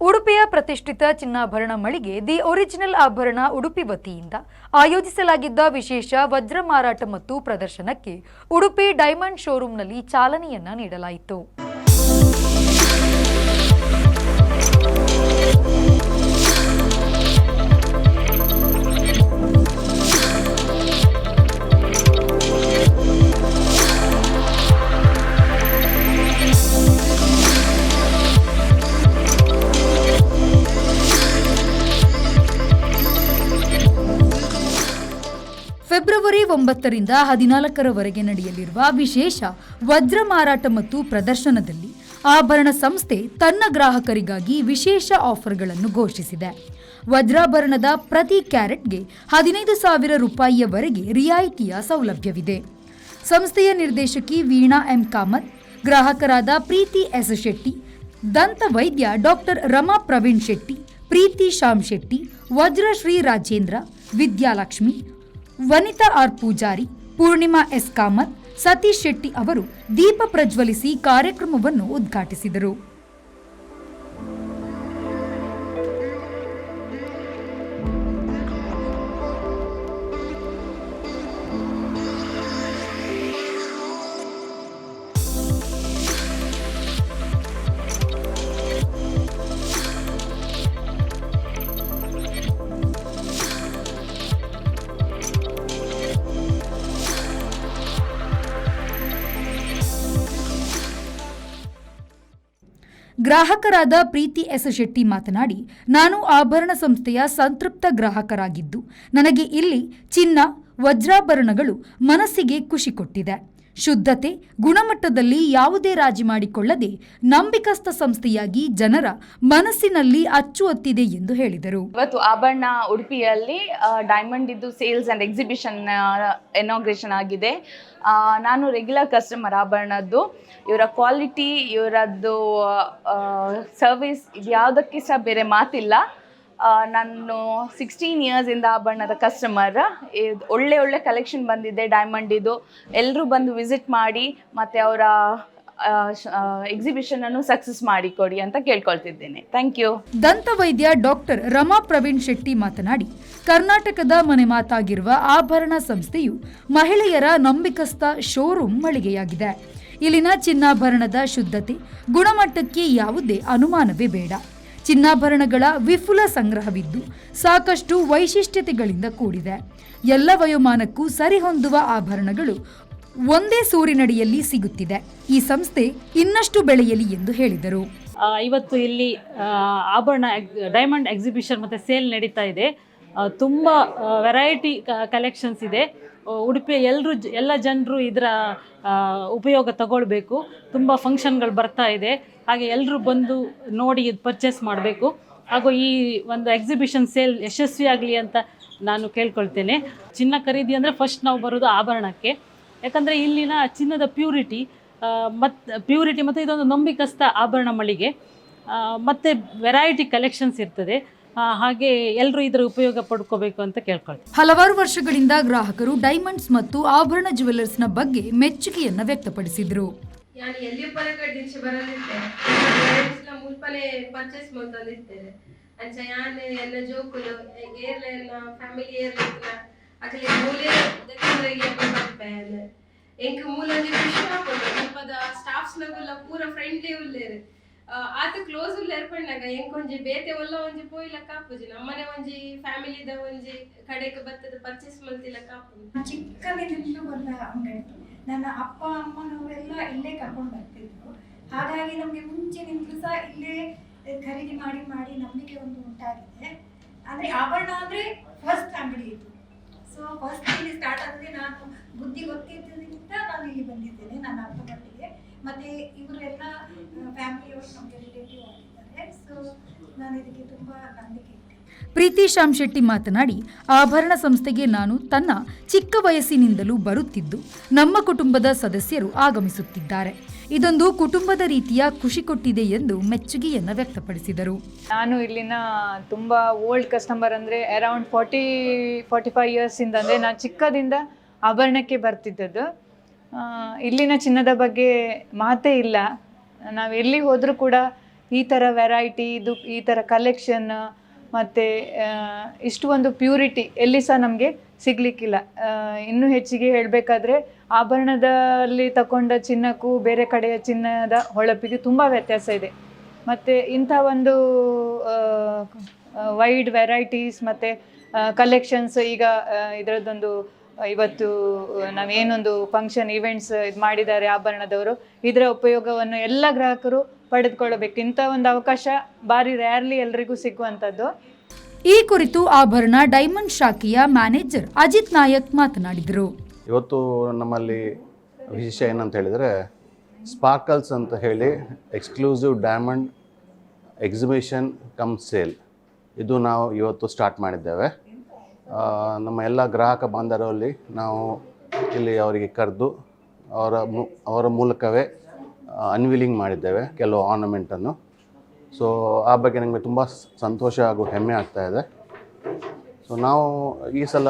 ಉಡುಪಿಯ ಪ್ರತಿಷ್ಠಿತ ಚಿನ್ನಾಭರಣ ಮಳಿಗೆ ದಿ ಒರಿಜಿನಲ್ ಆಭರಣ ಉಡುಪಿ ವತಿಯಿಂದ ಆಯೋಜಿಸಲಾಗಿದ್ದ ವಿಶೇಷ ವಜ್ರ ಮಾರಾಟ ಮತ್ತು ಪ್ರದರ್ಶನಕ್ಕೆ ಉಡುಪಿ ಡೈಮಂಡ್ ಶೋರೂಮ್ನಲ್ಲಿ ಚಾಲನೆಯನ್ನ ನೀಡಲಾಯಿತು. ಫೆಬ್ರವರಿ 9ರಿಂದ 14ರವರೆಗೆ ನಡೆಯಲಿರುವ ವಿಶೇಷ ವಜ್ರ ಮಾರಾಟ ಮತ್ತು ಪ್ರದರ್ಶನದಲ್ಲಿ ಆಭರಣ ಸಂಸ್ಥೆ ತನ್ನ ಗ್ರಾಹಕರಿಗಾಗಿ ವಿಶೇಷ ಆಫರ್ಗಳನ್ನು ಘೋಷಿಸಿದೆ. ವಜ್ರಾಭರಣದ ಪ್ರತಿ ಕ್ಯಾರೆಟ್ಗೆ 15,000 ರೂಪಾಯಿಯವರೆಗೆ ರಿಯಾಯಿತಿಯ ಸೌಲಭ್ಯವಿದೆ. ಸಂಸ್ಥೆಯ ನಿರ್ದೇಶಕಿ ವೀಣಾ ಎಂ ಕಾಮತ್, ಗ್ರಾಹಕರಾದ ಪ್ರೀತಿ ಎಸ್ ಶೆಟ್ಟಿ, ದಂತ ವೈದ್ಯ ಡಾಕ್ಟರ್ ರಮಾ ಪ್ರವೀಣ್ ಶೆಟ್ಟಿ, ಪ್ರೀತಿ ಶ್ಯಾಮ್ ಶೆಟ್ಟಿ, ವಜ್ರಶ್ರೀ ರಾಜೇಂದ್ರ, ವಿದ್ಯಾಲಕ್ಷ್ಮಿ, ವನಿತಾ ಆರ್ ಪೂಜಾರಿ, ಪೂರ್ಣಿಮಾ ಎಸ್ ಕಾಮತ್, ಸತೀಶ್ ಶೆಟ್ಟಿ ಅವರು ದೀಪ ಪ್ರಜ್ವಲಿಸಿ ಕಾರ್ಯಕ್ರಮವನ್ನು ಉದ್ಘಾಟಿಸಿದರು. ಗ್ರಾಹಕರಾದ ಪ್ರೀತಿ ಎಸ್ ಶೆಟ್ಟಿ ಮಾತನಾಡಿ, ನಾನು ಆಭರಣ ಸಂಸ್ಥೆಯ ಸಂತೃಪ್ತ ಗ್ರಾಹಕರಾಗಿದ್ದು ನನಗೆ ಇಲ್ಲಿ ಚಿನ್ನ, ವಜ್ರಾಭರಣಗಳು ಮನಸ್ಸಿಗೆ ಖುಷಿ ಕೊಟ್ಟಿದೆ. ಶುದ್ಧತೆ, ಗುಣಮಟ್ಟದಲ್ಲಿ ಯಾವುದೇ ರಾಜಿ ಮಾಡಿಕೊಳ್ಳದೆ ನಂಬಿಕಸ್ಥ ಸಂಸ್ಥೆಯಾಗಿ ಜನರ ಮನಸ್ಸಿನಲ್ಲಿ ಅಚ್ಚುವತ್ತಿದೆ ಎಂದು ಹೇಳಿದರು. ಇವತ್ತು ಆಭರಣ ಉಡುಪಿಯಲ್ಲಿ ಡೈಮಂಡ್ ಇದ್ದು ಸೇಲ್ಸ್ ಆ್ಯಂಡ್ ಎಕ್ಸಿಬಿಷನ್ ಇನಾಗ್ರೇಷನ್ ಆಗಿದೆ. ನಾನು ರೆಗ್ಯುಲರ್ ಕಸ್ಟಮರ್ ಆಭರಣದ್ದು. ಇವರ ಕ್ವಾಲಿಟಿ, ಇವರದ್ದು ಸರ್ವಿಸ್, ಇದು ಯಾವುದಕ್ಕೆ ಸಹ ಬೇರೆ ಮಾತಿಲ್ಲ. ನಾನು 16 ಇಯರ್ಸಿಂದ ಆಭರಣದ ಕಸ್ಟಮರ್. ಒಳ್ಳೆ ಕಲೆಕ್ಷನ್ ಬಂದಿದೆ ಡೈಮಂಡಿದು. ಎಲ್ಲರೂ ಬಂದು ವಿಸಿಟ್ ಮಾಡಿ ಮತ್ತು ಅವರ ಎಕ್ಸಿಬಿಷನ್ ಅನ್ನು ಸಕ್ಸಸ್ ಮಾಡಿಕೊಡಿ ಅಂತ ಕೇಳ್ಕೊಳ್ತಿದ್ದೇನೆ. Thank you. ದಂತ ವೈದ್ಯ ಡಾಕ್ಟರ್ ರಮಾ ಪ್ರವೀಣ್ ಶೆಟ್ಟಿ ಮಾತನಾಡಿ, ಕರ್ನಾಟಕದ ಮನೆ ಮಾತಾಗಿರುವ ಆಭರಣ ಸಂಸ್ಥೆಯು ಮಹಿಳೆಯರ ನಂಬಿಕಸ್ಥ ಶೋರೂಮ್ ಮಳಿಗೆಯಾಗಿದೆ. ಇಲ್ಲಿನ ಚಿನ್ನಾಭರಣದ ಶುದ್ಧತೆ, ಗುಣಮಟ್ಟಕ್ಕೆ ಯಾವುದೇ ಅನುಮಾನವೇ ಬೇಡ. ಚಿನ್ನಾಭರಣಗಳ ವಿಪುಲ ಸಂಗ್ರಹವಿದ್ದು ಸಾಕಷ್ಟು ವೈಶಿಷ್ಟ್ಯತೆಗಳಿಂದ ಕೂಡಿದೆ. ಎಲ್ಲ ವಯೋಮಾನಕ್ಕೂ ಸರಿಹೊಂದುವ ಆಭರಣಗಳು ಒಂದೇ ಸೂರಿನಡಿಯಲ್ಲಿ ಸಿಗುತ್ತಿದೆ. ಈ ಸಂಸ್ಥೆ ಇನ್ನಷ್ಟು ಬೆಳೆಯಲಿ ಎಂದು ಹೇಳಿದರು. ಇವತ್ತು ಇಲ್ಲಿ ಆಭರಣ ಡೈಮಂಡ್ ಎಕ್ಸಿಬಿಷನ್ ಮತ್ತು ಸೇಲ್ ನಡೀತಾ ಇದೆ. ತುಂಬ ವೆರೈಟಿ ಕಲೆಕ್ಷನ್ಸ್ ಇದೆ. ಉಡುಪಿಯ ಎಲ್ಲ ಜನರು ಇದರ ಉಪಯೋಗ ತಗೊಳ್ಬೇಕು. ತುಂಬ ಫಂಕ್ಷನ್ಗಳು ಬರ್ತಾ ಇದೆ, ಹಾಗೆ ಎಲ್ಲರೂ ಬಂದು ನೋಡಿ ಇದು ಪರ್ಚೇಸ್ ಮಾಡಬೇಕು. ಹಾಗೂ ಈ ಒಂದು ಎಕ್ಸಿಬಿಷನ್ ಸೇಲ್ ಯಶಸ್ವಿಯಾಗಲಿ ಅಂತ ನಾನು ಕೇಳ್ಕೊಳ್ತೇನೆ. ಚಿನ್ನ ಖರೀದಿ ಅಂದರೆ ಫಸ್ಟ್ ನಾವು ಬರೋದು ಆಭರಣಕ್ಕೆ. ಯಾಕಂದರೆ ಇಲ್ಲಿನ ಚಿನ್ನದ ಪ್ಯೂರಿಟಿ ಮತ್ತು ಇದೊಂದು ನಂಬಿಕಸ್ಥ ಆಭರಣ ಮಳಿಗೆ ಮತ್ತು ವೆರೈಟಿ ಕಲೆಕ್ಷನ್ಸ್ ಇರ್ತದೆ. ಹಾಗೆ ಎಲ್ಲರೂ ಇದರ ಉಪಯೋಗ ಪಡ್ಕೋಬೇಕು ಅಂತ ಕೇಳ್ಕೊಳ್ತೀವಿ. ಹಲವಾರು ವರ್ಷಗಳಿಂದ ಗ್ರಾಹಕರು ಡೈಮಂಡ್ಸ್ ಮತ್ತು ಆಭರಣ ಜ್ಯುವೆಲ್ಲರ್ಸ್ನ ಬಗ್ಗೆ ಮೆಚ್ಚುಗೆಯನ್ನ ವ್ಯಕ್ತಪಡಿಸಿದ್ರು. yani ಎಲ್ಲಿಪ್ಪನ ಕಡ್ಡಿಂಚೆ ಬರಲಿತ್ತೆ ಮುಲ್ಪನೆ ಪರ್ಚೇಸ್ ಮಾಡ್ತಂದಿರ್ತೇನೆ ಅಂಚ ಯಾನ್ ಎನ್ನ ಜೋಕುಲು ಏರ್ಲ ಎನ್ನ ಫ್ಯಾಮಿಲಿ ಏರ್ಲ ಅಕಲೆ ಮೂಲೆ ದಕ್ಕರಿಗೆ ಬರ್ಪೇನೆ ಎಂಕ ಮೂಲಂಜಿ ಖುಷಿ ಹಾಕೋದು ಸ್ವಲ್ಪದ ಸ್ಟಾಫ್ಸ್ ನಗುಲ್ಲ ಪೂರ ಫ್ರೆಂಡ್ಲಿ ಉಲ್ಲೇರು ಆತ ಕ್ಲೋಸ್ ಉಲ್ಲೇರ್ ಪಣ್ಣಾಗ ಎಂಕೊಂಜಿ ಬೇತೆ ಒಲ್ಲ ಒಂಜಿ ಪೋಯಿಲ ಕಾಪುಜಿ ನಮ್ಮನೆ ಒಂಜಿ ಫ್ಯಾಮಿಲಿದ ಒಂಜಿ ಕಡೆಗೆ ಬತ್ತದ ಪರ್ಚೇಸ್ ಮಾಡ್ತಿಲ್ಲ ಕಾಪು ಚಿಕ್ಕನಿಂದಲೂ ಬಲ್ಲ ಅಂಗಡಿ. ನನ್ನ ಅಪ್ಪ ಅಮ್ಮನವರೆಲ್ಲ ಇಲ್ಲೇ ಕರ್ಕೊಂಡು ಬರ್ತಿದ್ರು. ಹಾಗಾಗಿ ನಮಗೆ ಮುಂಚೆನಿಂದಲೂ ಸಹ ಇಲ್ಲೇ ಖರೀದಿ ಮಾಡಿ ನಂಬಿಕೆ ಒಂದು ಉಂಟಾಗಿದೆ. ಅಂದರೆ ಆಭರಣ ಅಂದರೆ ಫಸ್ಟ್ ಅಂಗಡಿ ಇದು. ಸೊ ಫಸ್ಟ್ ಇಲ್ಲಿ ಸ್ಟಾರ್ಟ್ ಆದರೆ ನಾನು ಬುದ್ಧಿ ಗೊತ್ತಿದ್ದರಿಂದ ನಾನು ಇಲ್ಲಿ ಬಂದಿದ್ದೇನೆ ನನ್ನ ಅಪ್ಪ ಮಟ್ಟಿಗೆ. ಮತ್ತು ಇವರೆಲ್ಲ ಫ್ಯಾಮಿಲಿಯವರು ನಮಗೆ ರಿಲೇಟಿವ್ ಆಗಿದ್ದಾರೆ. ಸೊ ನಾನು ಇದಕ್ಕೆ ತುಂಬ ನಂಬಿಕೆ ಇಟ್ಟೆ. ಪ್ರೀತಿ ಶ್ಯಾಮ್ ಶೆಟ್ಟಿ ಮಾತನಾಡಿ, ಆಭರಣ ಸಂಸ್ಥೆಗೆ ನಾನು ತನ್ನ ಚಿಕ್ಕ ವಯಸ್ಸಿನಿಂದಲೂ ಬರುತ್ತಿದ್ದು ನಮ್ಮ ಕುಟುಂಬದ ಸದಸ್ಯರು ಆಗಮಿಸುತ್ತಿದ್ದಾರೆ. ಇದೊಂದು ಕುಟುಂಬದ ರೀತಿಯ ಖುಷಿ ಕೊಟ್ಟಿದೆ ಎಂದು ಮೆಚ್ಚುಗೆಯನ್ನ ವ್ಯಕ್ತಪಡಿಸಿದರು. ನಾನು ಇಲ್ಲಿನ ತುಂಬ ಓಲ್ಡ್ ಕಸ್ಟಮರ್. ಅಂದರೆ ಅರೌಂಡ್ 45 ಇಯರ್ಸಿಂದ, ಅಂದರೆ ನಾನು ಚಿಕ್ಕದಿಂದ ಆಭರಣಕ್ಕೆ ಬರ್ತಿದ್ದದ್ದು. ಇಲ್ಲಿನ ಚಿನ್ನದ ಬಗ್ಗೆ ಮಾತೇ ಇಲ್ಲ. ನಾವು ಎಲ್ಲಿ ಹೋದರೂ ಕೂಡ ಈ ಥರ ವೆರೈಟಿ, ಈ ಥರ ಕಲೆಕ್ಷನ್ ಮತ್ತು ಇಷ್ಟು ಒಂದು ಪ್ಯೂರಿಟಿ ಎಲ್ಲಿ ಸಹ ನಮಗೆ ಸಿಗಲಿಕ್ಕಿಲ್ಲ. ಇನ್ನೂ ಹೆಚ್ಚಿಗೆ ಹೇಳಬೇಕಾದ್ರೆ ಆಭರಣದಲ್ಲಿ ತಗೊಂಡ ಚಿನ್ನಕ್ಕೂ ಬೇರೆ ಕಡೆಯ ಚಿನ್ನದ ಹೊಳಪಿಗೆ ತುಂಬ ವ್ಯತ್ಯಾಸ ಇದೆ. ಮತ್ತು ಇಂಥ ಒಂದು ವೈಡ್ ವೆರೈಟೀಸ್ ಮತ್ತು ಕಲೆಕ್ಷನ್ಸ್ ಈಗ ಇದರದ್ದೊಂದು ಇವತ್ತು ನಾವೇನೊಂದು ಫಂಕ್ಷನ್ ಇವೆಂಟ್ಸ್ ಇದು ಮಾಡಿದ್ದಾರೆ ಆಭರಣದವರು, ಇದರ ಉಪಯೋಗವನ್ನು ಎಲ್ಲ ಗ್ರಾಹಕರು ಪಡೆದುಕೊಳ್ಳಬೇಕು. ಇಂಥ ಒಂದು ಅವಕಾಶ ಭಾರಿ ರೇರ್ಲಿ ಎಲ್ರಿಗೂ ಸಿಗುವಂಥದ್ದು. ಈ ಕುರಿತು ಆಭರಣ ಡೈಮಂಡ್ ಶಾಖೆಯ ಮ್ಯಾನೇಜರ್ ಅಜಿತ್ ನಾಯಕ್ ಮಾತನಾಡಿದರು. ಇವತ್ತು ನಮ್ಮಲ್ಲಿ ವಿಶೇಷ ಏನಂತ ಹೇಳಿದರೆ ಸ್ಪಾರ್ಕಲ್ಸ್ ಅಂತ ಹೇಳಿ exclusive diamond exhibition come sale, ಇದು ನಾವು ಇವತ್ತು ಸ್ಟಾರ್ಟ್ ಮಾಡಿದ್ದೇವೆ. ನಮ್ಮ ಎಲ್ಲ ಗ್ರಾಹಕ ಬಾಂಧವರಲ್ಲಿ ನಾವು ಇಲ್ಲಿ ಅವರಿಗೆ ಕರೆದು ಅವರ ಮೂಲಕವೇ ಅನ್ವೀಲಿಂಗ್ ಮಾಡಿದ್ದೇವೆ ಕೆಲವು ಆರ್ನಮೆಂಟನ್ನು. ಸೊ ಆ ಬಗ್ಗೆ ನನಗೆ ತುಂಬ ಸಂತೋಷ ಹಾಗೂ ಹೆಮ್ಮೆ ಆಗ್ತಾಯಿದೆ. ಸೊ ನಾವು ಈ ಸಲ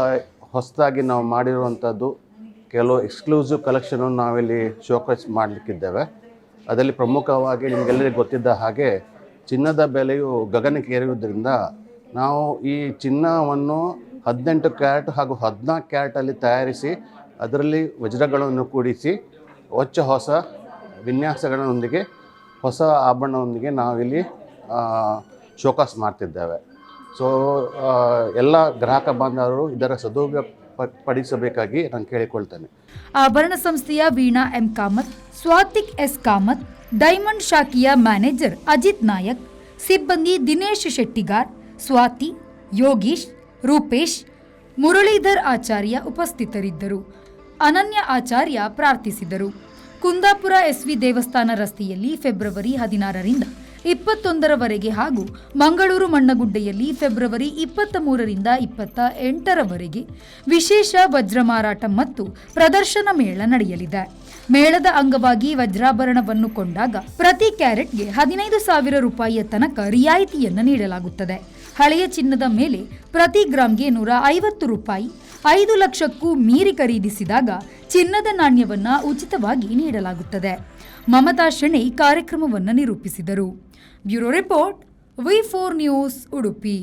ಹೊಸದಾಗಿ ನಾವು ಮಾಡಿರುವಂಥದ್ದು ಕೆಲವು ಎಕ್ಸ್ಕ್ಲೂಸಿವ್ ಕಲೆಕ್ಷನನ್ನು ನಾವಿಲ್ಲಿ ಶೋಕೇಸ್ ಮಾಡಲಿಕ್ಕಿದ್ದೇವೆ. ಅದರಲ್ಲಿ ಪ್ರಮುಖವಾಗಿ ನಿಮಗೆಲ್ಲರಿಗೂ ಗೊತ್ತಿದ್ದ ಹಾಗೆ ಚಿನ್ನದ ಬೆಲೆಯು ಗಗನಕ್ಕೇರಿರುವುದರಿಂದ ನಾವು ಈ ಚಿನ್ನವನ್ನು 18 ಕ್ಯಾರೆಟ್ ಹಾಗೂ 14 ಕ್ಯಾರೆಟಲ್ಲಿ ತಯಾರಿಸಿ ಅದರಲ್ಲಿ ವಜ್ರಗಳನ್ನು ಕೂಡಿಸಿ ಹೊಸ ವಿನ್ಯಾಸಗಳೊಂದಿಗೆ ಹೊಸ ಆಭರಣದೊಂದಿಗೆ ನಾವಿಲ್ಲಿ ಶೋಕಾಸ್ ಮಾಡ್ತಿದ್ದೇವೆ. ಸೊ ಎಲ್ಲ ಗ್ರಾಹಕ ಬಾಂಧವರು ಇದರ ಸದುಪಯೋಗ ಪಡಿಸಬೇಕಾಗಿ ನಾನು ಕೇಳಿಕೊಳ್ತೇನೆ. ಆಭರಣ ಸಂಸ್ಥೆಯ Veena M Kamath, Swathik S Kamath, diamond ಶಾಖೆಯ ಮ್ಯಾನೇಜರ್ ಅಜಿತ್ ನಾಯಕ್, ಸಿಬ್ಬಂದಿ ದಿನೇಶ್ ಶೆಟ್ಟಿಗಾರ್, ಸ್ವಾತಿ, ಯೋಗೀಶ್, ರೂಪೇಶ್, ಮುರಳೀಧರ್ ಆಚಾರ್ಯ ಉಪಸ್ಥಿತರಿದ್ದರು. ಅನನ್ಯ ಆಚಾರ್ಯ ಪ್ರಾರ್ಥಿಸಿದರು. ಕುಂದಾಪುರ ಎಸ್ವಿ ದೇವಸ್ಥಾನ ರಸ್ತೆಯಲ್ಲಿ ಫೆಬ್ರವರಿ 16ರಿಂದ 21ರವರೆಗೆ ಹಾಗೂ ಮಂಗಳೂರು ಮಣ್ಣಗುಡ್ಡೆಯಲ್ಲಿ ಫೆಬ್ರವರಿ 23ರಿಂದ 28ರವರೆಗೆ ವಿಶೇಷ ವಜ್ರ ಮಾರಾಟ ಮತ್ತು ಪ್ರದರ್ಶನ ಮೇಳ ನಡೆಯಲಿದೆ. ಮೇಳದ ಅಂಗವಾಗಿ ವಜ್ರಾಭರಣವನ್ನು ಕೊಂಡಾಗ ಪ್ರತಿ ಕ್ಯಾರೆಟ್ಗೆ 15,000 ರೂಪಾಯಿಯ ತನಕ ರಿಯಾಯಿತಿಯನ್ನು ನೀಡಲಾಗುತ್ತದೆ. ಹಳೆಯ ಚಿನ್ನದ ಮೇಲೆ ಪ್ರತಿ ಗ್ರಾಂಗೆ 150 ರೂಪಾಯಿ, 5 ಲಕ್ಷಕ್ಕೂ ಮೀರಿ ಖರೀದಿಸಿದಾಗ ಚಿನ್ನದ ನಾಣ್ಯವನ್ನು ಉಚಿತವಾಗಿ ನೀಡಲಾಗುತ್ತದೆ. ಮಮತಾ ಶೆಣೈ ಕಾರ್ಯಕ್ರಮವನ್ನು ನಿರೂಪಿಸಿದರು. ಬ್ಯೂರೋ ರಿಪೋರ್ಟ್, ವಿ4 ನ್ಯೂಸ್, ಉಡುಪಿ.